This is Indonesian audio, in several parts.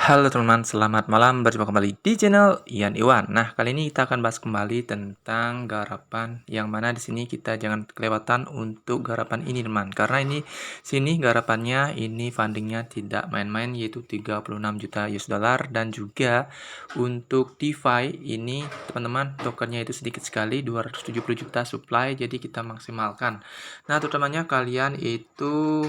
Halo teman-teman, selamat malam. Berjumpa kembali di channel Ian Iwan. Nah, kali ini kita akan bahas kembali tentang garapan yang mana di sini kita jangan kelewatan untuk garapan ini, teman. Karena ini sini garapannya ini fundingnya tidak main-main, yaitu 36 juta US dollar, dan juga untuk DeFi ini teman-teman tokennya itu sedikit sekali, 270 juta supply, jadi kita maksimalkan. Nah, terutamanya kalian itu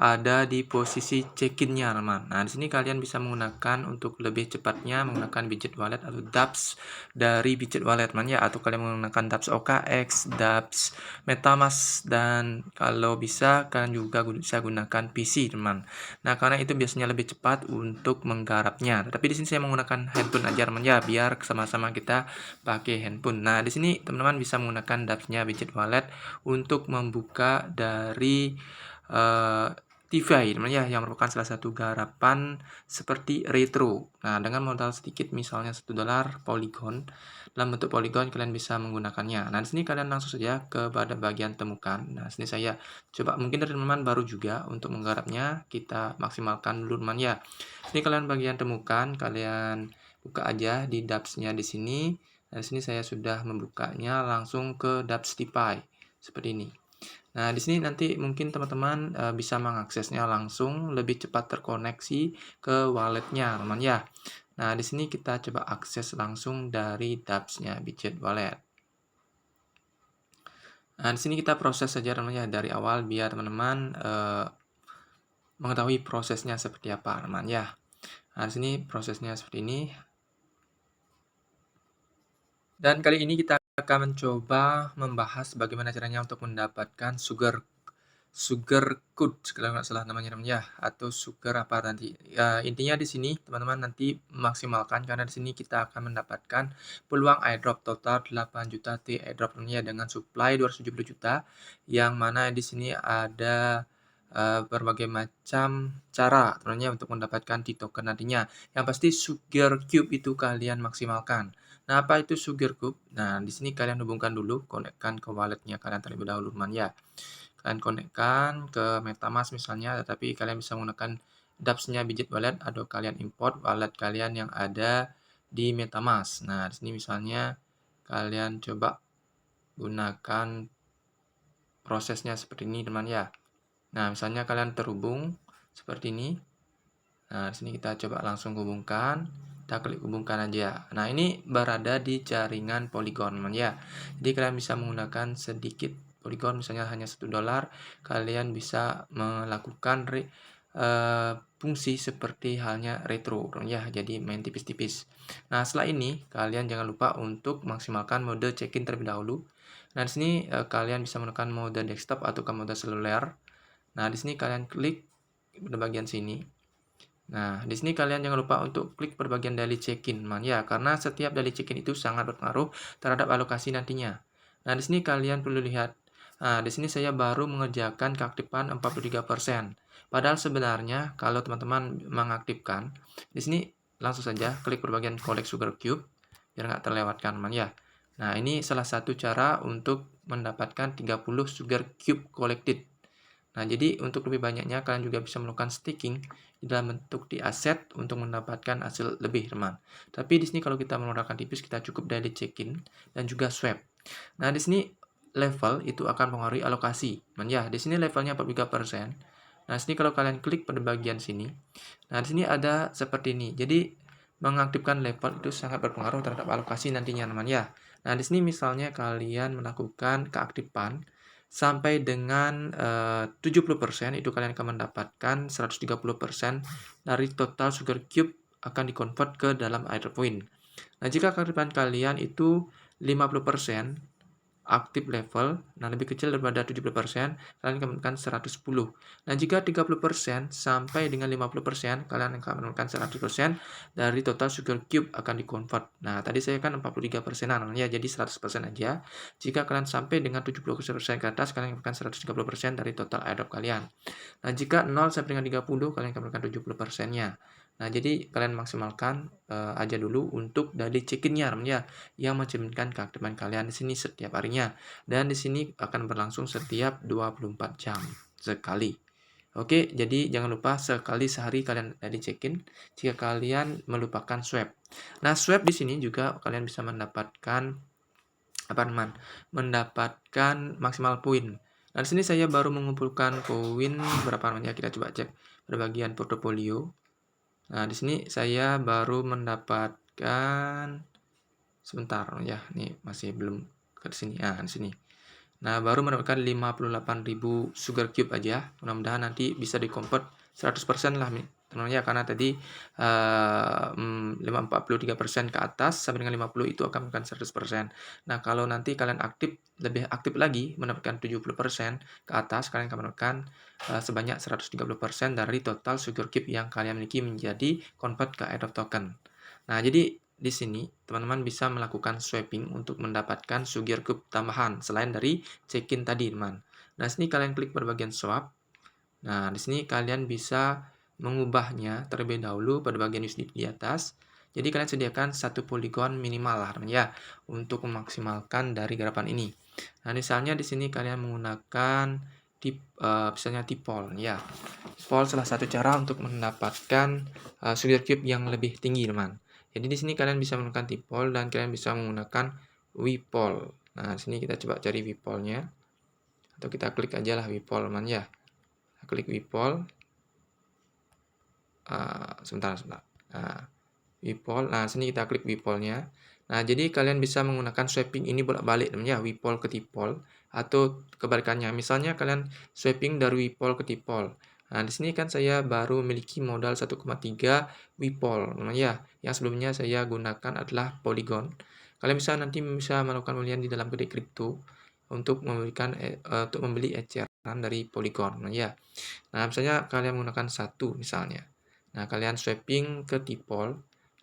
ada di posisi check-in-nya, teman. Nah, di sini kalian bisa menggunakan untuk lebih cepatnya menggunakan Bitget Wallet atau dApps dari Bitget Wallet, teman ya, atau kalian menggunakan dApps OKX, dApps MetaMask, dan kalau bisa kalian juga bisa gunakan PC, teman. Nah, karena itu biasanya lebih cepat untuk menggarapnya. Tapi di sini saya menggunakan handphone aja, teman ya, biar sama-sama kita pakai handphone. Nah, di sini teman-teman bisa menggunakan dApps-nya Bitget Wallet untuk membuka dari DeFi, teman ya, yang merupakan salah satu garapan seperti retro. Nah, dengan modal sedikit, misalnya $1 Polygon, dalam bentuk Polygon kalian bisa menggunakannya. Nah, di sini kalian langsung saja kepada bagian temukan. Nah, sini saya coba, mungkin dari teman-teman baru juga untuk menggarapnya, kita maksimalkan dulu, teman ya. Ini kalian bagian temukan, kalian buka aja di dApps-nya di sini. Nah, di sini saya sudah membukanya langsung ke dApps DeFi seperti ini. Nah, di sini nanti mungkin teman-teman bisa mengaksesnya langsung lebih cepat terkoneksi ke walletnya, teman ya. Nah, di sini kita coba akses langsung dari dApps-nya Bitget Wallet. Nah, di sini kita proses saja, teman ya, dari awal biar teman-teman mengetahui prosesnya seperti apa, teman ya. Nah, di sini prosesnya seperti ini. Dan kali ini kita akan mencoba membahas bagaimana caranya untuk mendapatkan sugar code, kalau nggak salah namanya, teman ya, atau sugar apa nanti. Ya, intinya di sini teman-teman nanti maksimalkan, karena di sini kita akan mendapatkan peluang airdrop total 8 juta T airdrop, teman ya, dengan supply 270 juta, yang mana di sini ada berbagai macam cara teman-teman untuk mendapatkan di token nantinya. Yang pasti sugar cube itu kalian maksimalkan. Nah, apa itu sugar cube? Nah, di sini kalian hubungkan dulu, konekkan ke walletnya kalian terlebih dahulu, teman ya. Kalian konekkan ke MetaMask misalnya, tetapi kalian bisa menggunakan dApps-nya Bitget Wallet atau kalian import wallet kalian yang ada di MetaMask. Nah, di sini misalnya kalian coba gunakan prosesnya seperti ini, teman ya. Nah, misalnya kalian terhubung seperti ini. Nah, di sini kita coba langsung hubungkan. Kita klik hubungkan aja. Nah, ini berada di jaringan Polygon, teman ya. Jadi kalian bisa menggunakan sedikit Polygon, misalnya hanya $1. Kalian bisa melakukan fungsi seperti halnya retro, teman ya. Jadi main tipis-tipis. Nah, setelah ini kalian jangan lupa untuk maksimalkan mode check-in terlebih dahulu. Nah, di sini kalian bisa menggunakan mode desktop atau mode seluler. Nah, di sini kalian klik pada bagian sini. Nah, di sini kalian jangan lupa untuk klik pada bagian daily check-in, man ya, karena setiap daily check-in itu sangat berpengaruh terhadap alokasi nantinya. Nah, di sini kalian perlu lihat. Nah, di sini saya baru mengerjakan keaktifan 43%. Padahal sebenarnya kalau teman-teman mengaktifkan, di sini langsung saja klik pada bagian collect sugar cube biar nggak terlewatkan, man ya. Nah, ini salah satu cara untuk mendapatkan 30 sugar cube collected. Nah, jadi untuk lebih banyaknya kalian juga bisa melakukan staking di dalam bentuk di aset untuk mendapatkan hasil lebih, teman. Tapi di sini kalau kita menggunakan tipis, kita cukup dari check-in dan juga swap. Nah, di sini level itu akan mempengaruhi alokasi. Man ya, di sini levelnya 43%. Nah, di sini kalau kalian klik pada bagian sini. Nah, di sini ada seperti ini. Jadi mengaktifkan level itu sangat berpengaruh terhadap alokasi nantinya, teman ya. Nah, di sini misalnya kalian melakukan keaktifan sampai dengan 70%, itu kalian akan mendapatkan 130% dari total sugar cube akan dikonvert ke dalam airdrop point. Nah, jika keaktifan kalian itu 50% aktif level, nah lebih kecil daripada 70%, kalian akan mendapatkan 110. Nah, jika 30% sampai dengan 50%, kalian akan mendapatkan 100% dari total sugar cube akan dikonvert. Nah, tadi saya kan 43%-an, ya, jadi 100% aja. Jika kalian sampai dengan 70% ke atas, kalian akan mendapatkan 130% dari total airdrop kalian. Nah, jika 0 sampai dengan 30, kalian akan mendapatkan 70%-nya. Nah, jadi kalian maksimalkan aja dulu untuk dari check-in-nya, ya, yang mencerminkan keaktifan kalian di sini setiap harinya. Dan di sini akan berlangsung setiap 24 jam sekali. Oke, jadi jangan lupa sekali sehari kalian check-in jika kalian melupakan swab. Nah, swab di sini juga kalian bisa mendapatkan apa teman? Mendapatkan maksimal poin. Nah, di sini saya baru mengumpulkan poin berapa namanya? Kita coba cek pada bagian portofolio. Nah, di sini saya baru mendapatkan sebentar ya, ini masih belum ke sini. Nah, di sini. Nah, baru mendapatkan 58.000 sugar cube aja. Mudah-mudahan nanti bisa di-convert 100% lah teman-teman ya, karena tadi 43% ke atas sampai dengan 50 itu akan mendapatkan 100%. Nah, kalau nanti kalian lebih aktif lagi mendapatkan 70% ke atas, kalian akan mendapatkan sebanyak 130% dari total sugar cube yang kalian miliki menjadi convert ke airdrop token. Nah, jadi di sini teman-teman bisa melakukan swapping untuk mendapatkan sugar cube tambahan selain dari check-in tadi, teman. Nah, sini kalian klik pada bagian swap. Nah, di sini kalian bisa mengubahnya terlebih dahulu pada bagian USDT di atas. Jadi kalian sediakan satu poligon minimal lah, teman ya, untuk memaksimalkan dari garapan ini. Nah, misalnya di sini kalian menggunakan misalnya Tipol ya. Tipol salah satu cara untuk mendapatkan sugar cube yang lebih tinggi, teman. Jadi di sini kalian bisa menggunakan Tipol dan kalian bisa menggunakan Wipol. Nah, di sini kita coba cari Wipolnya. Atau kita klik aja lah Wipol, teman ya. Klik Wipol. Sebentar. Wipol. Nah, sini kita klik Wipolnya. Nah, jadi kalian bisa menggunakan swapping ini bolak-balik, teman ya, Wipol ke Tipol atau kebalikannya. Misalnya kalian swapping dari Wipol ke Tipol. Nah, di sini kan saya baru memiliki modal 1,3 Wipol, teman ya. Yang sebelumnya saya gunakan adalah Polygon. Kalian nanti bisa melakukan pembelian di dalam kedai kripto untuk membeli eceran dari Polygon, teman ya. Nah, misalnya kalian menggunakan satu misalnya. Nah, kalian swapping ke Tipol.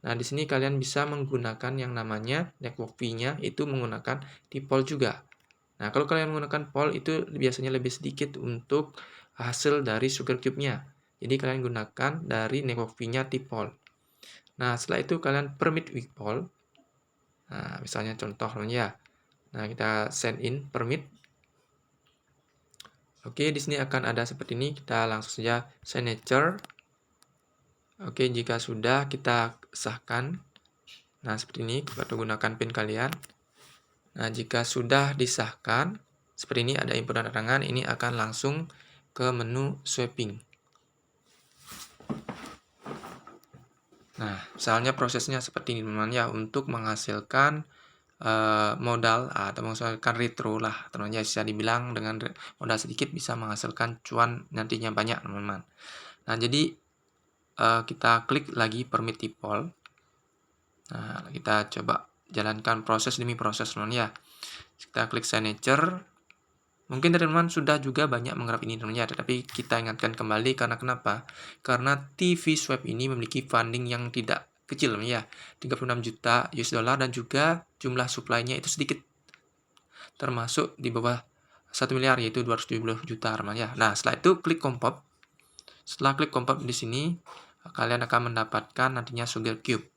Nah, di sini kalian bisa menggunakan yang namanya network fee-nya itu menggunakan Tipol juga. Nah, kalau kalian menggunakan Pol itu biasanya lebih sedikit untuk hasil dari sugar cube-nya. Jadi kalian gunakan dari network fee-nya Tipol. Nah, setelah itu kalian permit with Pol. Nah, misalnya contoh ya. Nah, kita send in permit. Oke, di sini akan ada seperti ini. Kita langsung saja signature. Oke, jika sudah kita sahkan. Nah, seperti ini, kita gunakan PIN kalian. Nah, jika sudah disahkan, seperti ini ada input dan keterangan, ini akan langsung ke menu swapping. Nah, misalnya prosesnya seperti ini, teman-teman ya, untuk menghasilkan modal atau menghasilkan retro lah, teman-teman ya, bisa dibilang dengan modal sedikit bisa menghasilkan cuan nantinya banyak, teman-teman. Nah, jadi kita klik lagi permit Tipol. Nah, kita coba jalankan proses demi proses, teman ya. Kita klik signature. Mungkin teman-teman sudah juga banyak menggarap ini, teman ya, tetapi kita ingatkan kembali karena kenapa? Karena TV Swap ini memiliki funding yang tidak kecil, teman ya. 36 juta US dollar dan juga jumlah supply-nya itu sedikit. Termasuk di bawah 1 miliar yaitu 270 juta, teman ya. Nah, setelah itu klik Compop. Setelah klik Compop di sini, kalian akan mendapatkan nantinya Sugar Cube.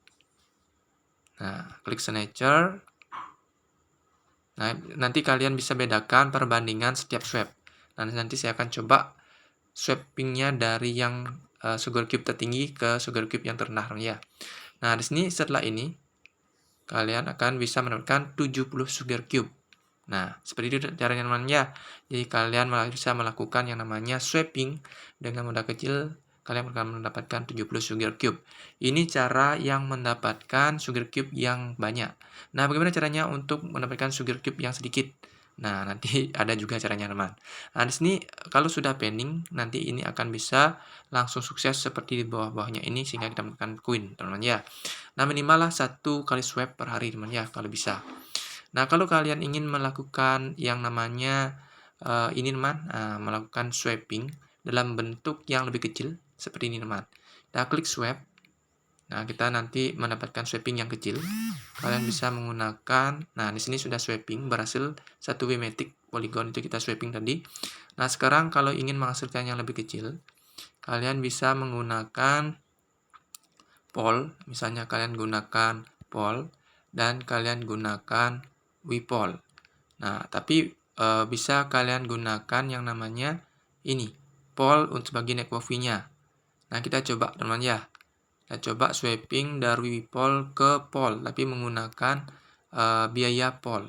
Nah, klik signature. Nah, nanti kalian bisa bedakan perbandingan setiap swap. Nah, nanti saya akan coba swappingnya dari yang sugar cube tertinggi ke sugar cube yang terendah ya. Nah, di sini setelah ini kalian akan bisa mendapatkan 70 sugar cube. Nah, seperti itu caranya teman-teman ya. Jadi kalian bisa melakukan yang namanya swapping dengan modal kecil. Kalian akan mendapatkan 70 sugar cube. Ini cara yang mendapatkan sugar cube yang banyak. Nah, bagaimana caranya untuk mendapatkan sugar cube yang sedikit? Nah, nanti ada juga caranya, teman. Nah, di sini kalau sudah pending, nanti ini akan bisa langsung sukses seperti di bawah-bawahnya ini sehingga kita mendapatkan koin, teman-teman ya. Nah, minimal lah 1 kali swap per hari, teman ya, kalau bisa. Nah, kalau kalian ingin melakukan yang namanya ini, teman, melakukan swapping dalam bentuk yang lebih kecil seperti ini, teman. Kita klik swap. Nah, kita nanti mendapatkan swapping yang kecil. Kalian bisa menggunakan, nah di sini sudah swapping berhasil 1 Wmatic Polygon itu kita swapping tadi. Nah, sekarang kalau ingin menghasilkan yang lebih kecil, kalian bisa menggunakan Pol, misalnya kalian gunakan Pol dan kalian gunakan Wipol. Nah, tapi bisa kalian gunakan yang namanya ini. pol untuk sebagai network fee-nya. Nah, kita coba teman-teman ya. Kita coba swapping dari pol ke pol, tapi menggunakan biaya pol.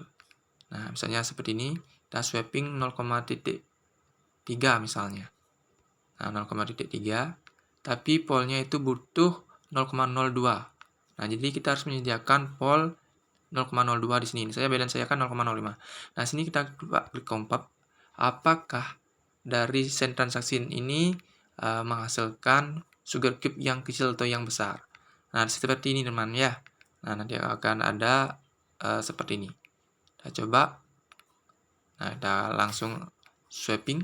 Nah, misalnya seperti ini, kita swapping 0,3 misalnya. Nah, 0,3, tapi polnya itu butuh 0,02. Nah, jadi kita harus menyediakan pol 0,02 di sini. Saya beda saya kan 0,05. Nah, sini kita coba klik confirm. Apakah dari send transaksi ini menghasilkan sugar cube yang kecil atau yang besar? Nah, seperti ini teman ya. Nah, nanti akan ada seperti ini. Kita coba. Nah, kita langsung swapping.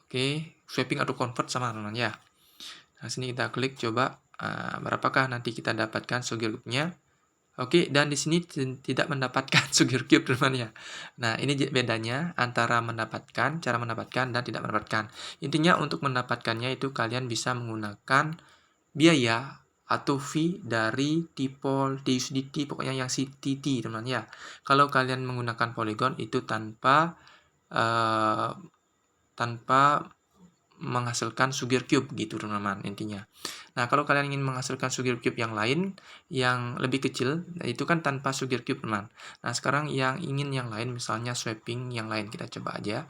Oke, swapping atau convert sama teman ya. Nah, sini kita klik coba berapakah nanti kita dapatkan sugar cube-nya. Oke, dan di sini tidak mendapatkan sugar cube teman ya. Nah, ini bedanya antara cara mendapatkan dan tidak mendapatkan. Intinya untuk mendapatkannya itu kalian bisa menggunakan biaya atau fee dari T-Pol, TUSDT, pokoknya yang CTT teman ya. Kalau kalian menggunakan Polygon itu tanpa menghasilkan sugar cube gitu teman-teman intinya. Nah, kalau kalian ingin menghasilkan sugar cube yang lain yang lebih kecil, itu kan tanpa sugar cube teman. Nah, sekarang yang ingin yang lain misalnya swapping yang lain, kita coba aja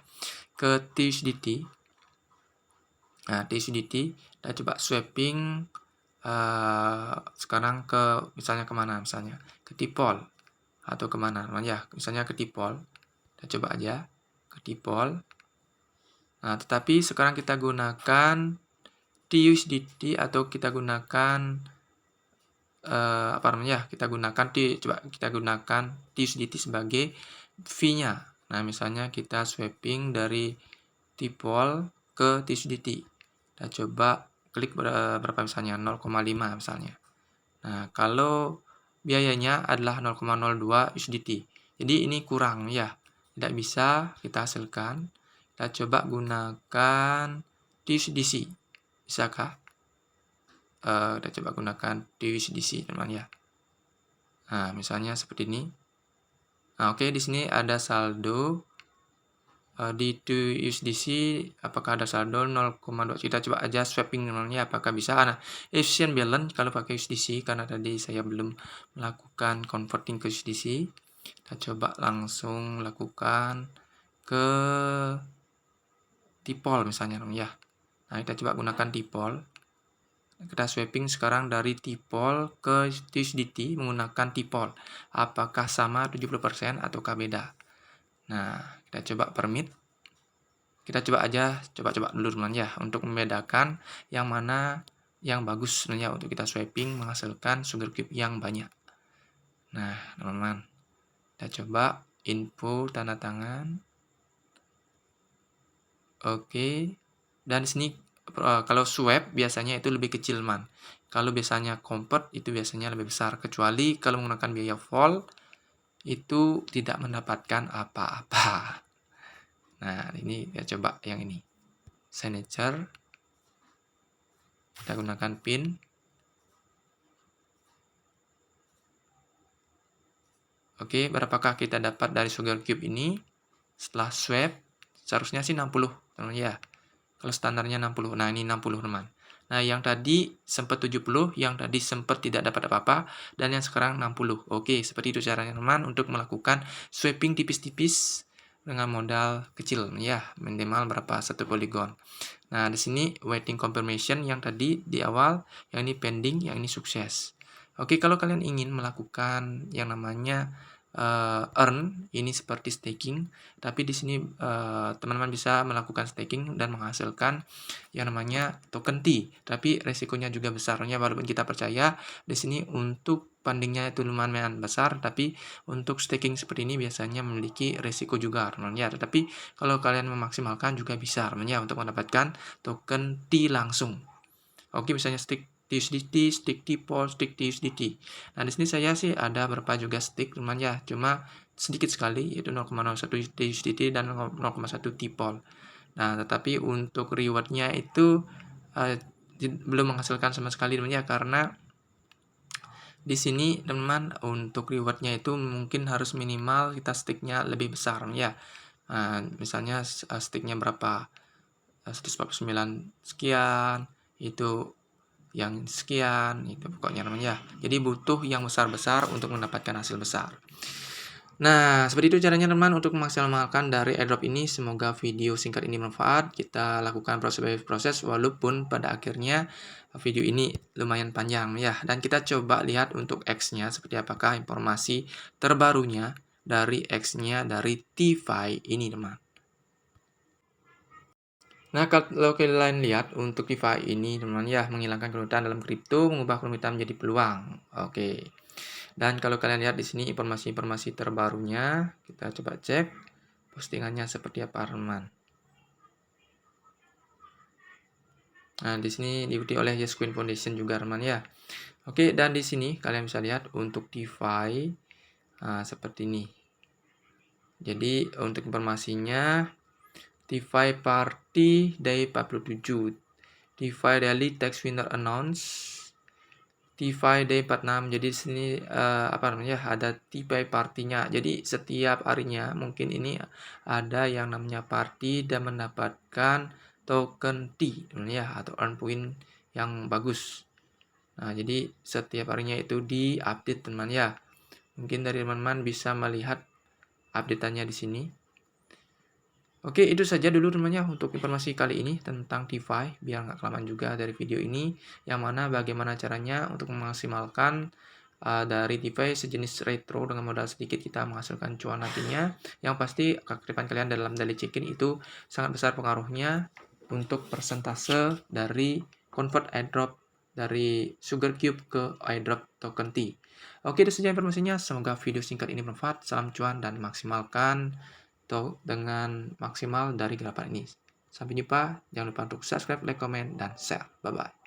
ke TUSDT. Nah, TUSDT kita coba swapping sekarang ke misalnya kemana, misalnya ke T-Pol atau kemana teman ya, misalnya ke T-Pol. Kita coba aja ke T-Pol. Nah, tetapi sekarang kita gunakan TUSDT atau kita gunakan kita gunakan TUSDT sebagai fee-nya. Nah, misalnya kita swapping dari T-Pol ke TUSDT. Kita coba klik berapa misalnya 0,5 misalnya. Nah, kalau biayanya adalah 0,02 USDT. Jadi ini kurang ya. Tidak bisa kita hasilkan. Kita coba gunakan TUSDC. Bisakah? Kita coba gunakan TUSDC teman ya. Nah, misalnya seperti ini. Nah, oke, di sini ada saldo di TUSDC. Apakah ada saldo 0,2? Kita coba aja swapping teman ya, apakah bisa. Nah, efficient balance kalau pakai USDC karena tadi saya belum melakukan converting ke USDC. Kita coba langsung lakukan ke T-Pol misalnya ya. Nah, kita coba gunakan T-Pol. Kita swapping sekarang dari T-Pol ke TUSDT menggunakan T-Pol. Apakah sama 70% ataukah beda? Nah, kita coba permit. Kita coba aja, coba dulu teman ya, untuk membedakan yang mana yang bagus sebenarnya untuk kita swapping menghasilkan sugar cube yang banyak. Nah, teman-teman, kita coba info tanda tangan. Oke, dan di sini kalau swap biasanya itu lebih kecil man. Kalau biasanya convert itu biasanya lebih besar. Kecuali kalau menggunakan biaya vol itu tidak mendapatkan apa-apa. Nah, ini kita coba yang ini. Signature. Kita gunakan pin. Oke, berapakah kita dapat dari sugar cube ini? Setelah swap, seharusnya sih 60, teman ya. Kalau standarnya 60. Nah, ini 60, teman. Nah, yang tadi sempat 70, yang tadi sempat tidak dapat apa-apa, dan yang sekarang 60. Oke, seperti itu caranya, teman, untuk melakukan swapping tipis-tipis dengan modal kecil, ya, minimal berapa satu poligon. Nah, di sini waiting confirmation yang tadi di awal, yang ini pending, yang ini sukses. Oke, kalau kalian ingin melakukan yang namanya earn, ini seperti staking, tapi di sini teman-teman bisa melakukan staking dan menghasilkan yang namanya token T, tapi resikonya juga besarnya walaupun kita percaya di sini untuk fundingnya itu lumayan besar, tapi untuk staking seperti ini biasanya memiliki resiko juga teman-teman ya. Tetapi kalau kalian memaksimalkan juga bisa teman ya untuk mendapatkan token T langsung. Oke, misalnya stick TUSDT, stick T-Pol, stick TUSDT. Nah, di sini saya sih ada berapa juga stick teman ya, cuma sedikit sekali yaitu 0,01 TUSDT dan 0,1 T-Pol. Nah, tetapi untuk rewardnya itu belum menghasilkan sama sekali teman ya, karena di sini teman untuk rewardnya itu mungkin harus minimal kita sticknya lebih besar ya. Nah, misalnya sticknya berapa? 149 sekian, itu yang sekian, itu pokoknya namanya. Jadi butuh yang besar-besar untuk mendapatkan hasil besar. Nah, seperti itu caranya teman untuk memaksimalkan dari airdrop ini. Semoga video singkat ini bermanfaat. Kita lakukan proses walaupun pada akhirnya video ini lumayan panjang ya. Dan kita coba lihat untuk X-nya seperti apakah informasi terbarunya dari X-nya dari TeFi ini teman. Nah, kalau kalian lihat untuk TeFi ini teman ya, menghilangkan kerumitan dalam kripto, mengubah kerumitan menjadi peluang. Oke. Dan kalau kalian lihat di sini informasi-informasi terbarunya, kita coba cek postingannya seperti apa teman. Nah, di sini diikuti oleh Yescoin Foundation juga teman ya. Oke, dan di sini kalian bisa lihat untuk DeFi seperti ini. Jadi untuk informasinya DeFi Party Day 47, DeFi Daily Tax Winner Announce, DeFi Day 46. Jadi di sini apa namanya, ada DeFi partinya. Jadi setiap harinya mungkin ini ada yang namanya party dan mendapatkan token T ya, atau earn point yang bagus. Nah, jadi setiap harinya itu diupdate teman ya. Mungkin dari teman-teman bisa melihat update-annya di sini. Oke, itu saja dulu teman-teman untuk informasi kali ini tentang DeFi, biar nggak kelamaan juga dari video ini, yang mana bagaimana caranya untuk memaksimalkan dari DeFi sejenis retro dengan modal sedikit kita menghasilkan cuan nantinya. Yang pasti keaktifan kalian dalam daily check-in itu sangat besar pengaruhnya untuk persentase dari convert airdrop dari Sugar Cube ke airdrop token T. Oke, itu saja informasinya. Semoga video singkat ini bermanfaat. Salam cuan dan maksimalkan dengan maksimal dari gerakan ini. Sampai jumpa. Jangan lupa untuk subscribe, like, comment, dan share. Bye-bye.